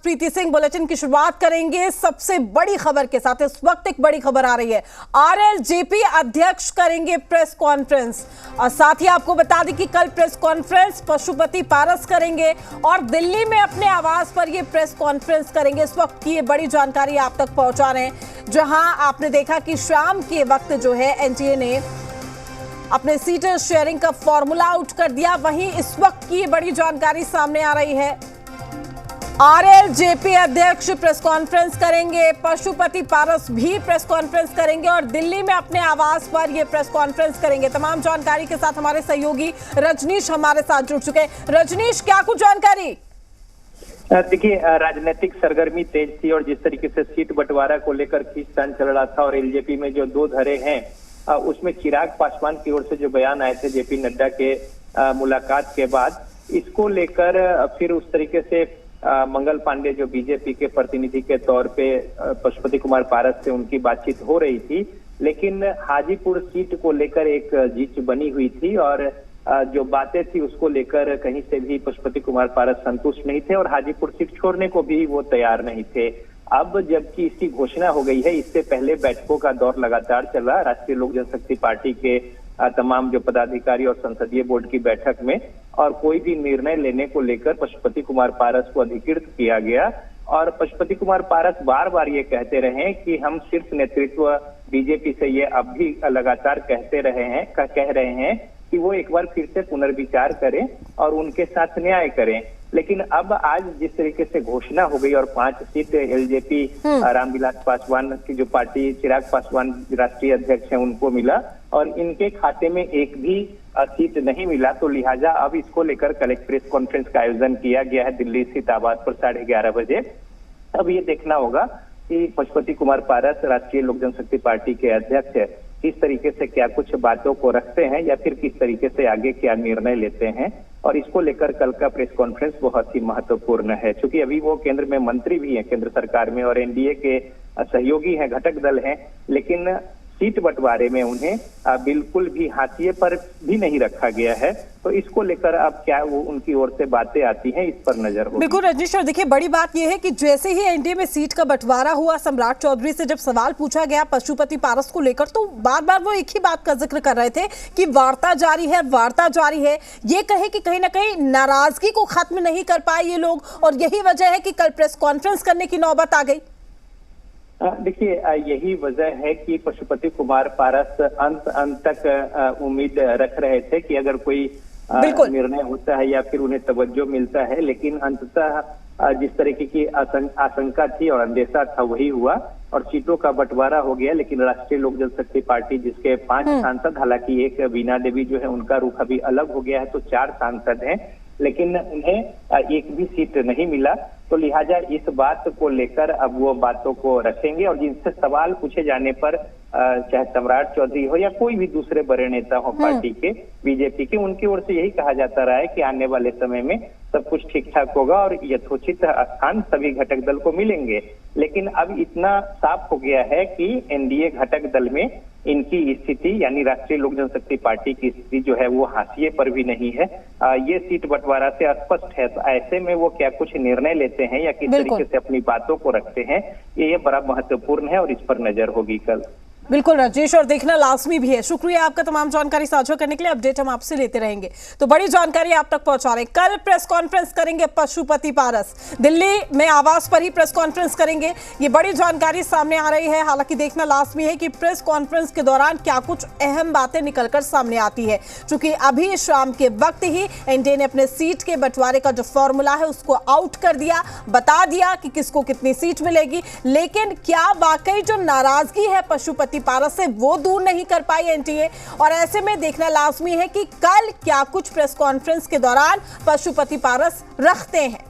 प्रीति Singh. Bulletin की शुरुआत करेंगे सबसे बड़ी खबर के साथ। इस वक्त एक बड़ी खबर आ रही है, आरएलजेपी अध्यक्ष करेंगे प्रेस कॉन्फ्रेंस। और साथ ही आपको बता दें कि कल प्रेस कॉन्फ्रेंस पशुपति पारस करेंगे और दिल्ली में अपने आवास पर ये प्रेस कॉन्फ्रेंस करेंगे। इस वक्त की ये बड़ी जानकारी आप तक पहुंचा रहे हैं, जहां आपने देखा कि शाम के वक्त जो है एनडीए ने अपने सीट शेयरिंग का फॉर्मूला आउट कर दिया। वहीं इस वक्त की बड़ी जानकारी सामने आ रही है, आरएलजेपी अध्यक्ष प्रेस कॉन्फ्रेंस करेंगे, पशुपति पारस भी प्रेस कॉन्फ्रेंस करेंगे और दिल्ली में अपने आवास पर ये प्रेस कॉन्फ्रेंस करेंगे। तमाम जानकारी के साथ हमारे सहयोगी रजनीश हमारे साथ जुड़ चुके हैं। रजनीश, क्या कुछ जानकारी? देखिए, राजनीतिक सरगर्मी तेज थी और जिस तरीके से सीट बंटवारा को लेकर खींचतान चल रहा था और एलजेपी में जो दो धड़े हैं उसमें चिराग पासवान की ओर से जो बयान आए थे जेपी नड्डा के मुलाकात के बाद, इसको लेकर फिर उस तरीके से मंगल पांडे जो बीजेपी के प्रतिनिधि के तौर पे पशुपति कुमार पारस से उनकी बातचीत हो रही थी, लेकिन हाजीपुर सीट को लेकर एक जीत बनी हुई थी और जो बातें थी उसको लेकर कहीं से भी पशुपति कुमार पारस संतुष्ट नहीं थे और हाजीपुर सीट छोड़ने को भी वो तैयार नहीं थे। अब जबकि इसकी घोषणा हो गई है, इससे पहले बैठकों का दौर लगातार चल रहा है राष्ट्रीय लोक जनशक्ति पार्टी के तमाम जो पदाधिकारी और संसदीय बोर्ड की बैठक में, और कोई भी निर्णय लेने को लेकर पशुपति कुमार पारस को अधिकृत किया गया। और पशुपति कुमार पारस बार बार ये कहते रहे कि हम शीर्ष नेतृत्व बीजेपी से ये अब भी लगातार कह रहे हैं कि वो एक बार फिर से पुनर्विचार करें और उनके साथ न्याय करें। लेकिन अब आज जिस तरीके से घोषणा हो गई और 5 सीट एलजेपी रामविलास पासवान की जो पार्टी चिराग पासवान राष्ट्रीय अध्यक्ष हैं उनको मिला और इनके खाते में एक भी सीट नहीं मिला, तो लिहाजा अब इसको लेकर कल एक प्रेस कॉन्फ्रेंस का आयोजन किया गया है दिल्ली स्थित आवास पर 11:30 बजे। अब ये देखना होगा कि पशुपति कुमार पारस राष्ट्रीय लोक जनशक्ति पार्टी के अध्यक्ष किस तरीके से क्या कुछ बातों को रखते हैं या फिर किस तरीके से आगे क्या निर्णय लेते हैं, और इसको लेकर कल का प्रेस कॉन्फ्रेंस बहुत ही महत्वपूर्ण है। क्योंकि अभी वो केंद्र में मंत्री भी हैं केंद्र सरकार में और एनडीए के सहयोगी हैं, घटक दल हैं, लेकिन सीट बंटवारे में उन्हें बिल्कुल भी हाशिए पर भी नहीं रखा गया है। तो इसको लेकर अब क्या वो उनकी ओर से बातें आती हैं, इस पर नजर होगी। बिल्कुल रजनीश, और देखिए बड़ी बात यह है कि जैसे ही एनडीए में सीट का बंटवारा हुआ, सम्राट चौधरी से जब सवाल पूछा गया पशुपति पारस को लेकर, तो बार बार वो एक ही बात का जिक्र कर रहे थे कि वार्ता जारी है, वार्ता जारी है। ये कहे कि कहीं ना कहीं नाराजगी को खत्म नहीं कर पाए ये लोग, और यही वजह है कि कल प्रेस कॉन्फ्रेंस करने की नौबत आ गई। देखिए, यही वजह है कि पशुपति कुमार पारस अंत तक उम्मीद रख रहे थे कि अगर कोई निर्णय होता है या फिर उन्हें तवज्जो मिलता है, लेकिन अंततः जिस तरीके की आशंका थी और अंदेशा था वही हुआ और सीटों का बंटवारा हो गया। लेकिन राष्ट्रीय लोक जनशक्ति पार्टी जिसके 5 सांसद, हालांकि एक बीना देवी जो है उनका रुख अभी अलग हो गया है, तो 4 सांसद हैं, लेकिन उन्हें एक भी सीट नहीं मिला। तो लिहाजा इस बात को लेकर अब वो बातों को रखेंगे और जिनसे सवाल पूछे जाने पर चाहे सम्राट चौधरी हो या कोई भी दूसरे बड़े नेता हो पार्टी के, बीजेपी के, उनकी ओर से यही कहा जाता रहा है कि आने वाले समय में सब कुछ ठीक ठाक होगा और यथोचित स्थान सभी घटक दल को मिलेंगे। लेकिन अब इतना साफ हो गया है कि एनडीए घटक दल में इनकी स्थिति यानी राष्ट्रीय लोक जनशक्ति पार्टी की स्थिति जो है वो हाशिए पर भी नहीं है। ये सीट बंटवारा से स्पष्ट है। तो ऐसे में वो क्या कुछ निर्णय लेते हैं या किस तरीके से अपनी बातों को रखते हैं, ये बड़ा महत्वपूर्ण है और इस पर नजर होगी कल। बिल्कुल राजेश, और देखना लाजमी भी है। शुक्रिया आपका तमाम जानकारी साझा करने के लिए। अपडेट हम आपसे लेते रहेंगे। तो बड़ी जानकारी आप तक पहुंचा रहे हैं। कल प्रेस कॉन्फ्रेंस करेंगे पशुपति पारस, दिल्ली में आवास पर ही प्रेस कॉन्फ्रेंस करेंगे। ये बड़ी जानकारी सामने आ रही है। हालांकि देखना लाजमी है कि प्रेस कॉन्फ्रेंस के दौरान क्या कुछ अहम बातें निकलकर सामने आती है, क्योंकि अभी शाम के वक्त ही एनडीए ने अपने सीट के बंटवारे का जो फॉर्मूला है उसको आउट कर दिया, बता दिया कि किसको कितनी सीट मिलेगी। लेकिन क्या वाकई जो नाराजगी है पशुपति पारस से वो दूर नहीं कर पाई एनडीए, और ऐसे में देखना लाजमी है कि कल क्या कुछ प्रेस कॉन्फ्रेंस के दौरान पशुपति पारस रखते हैं।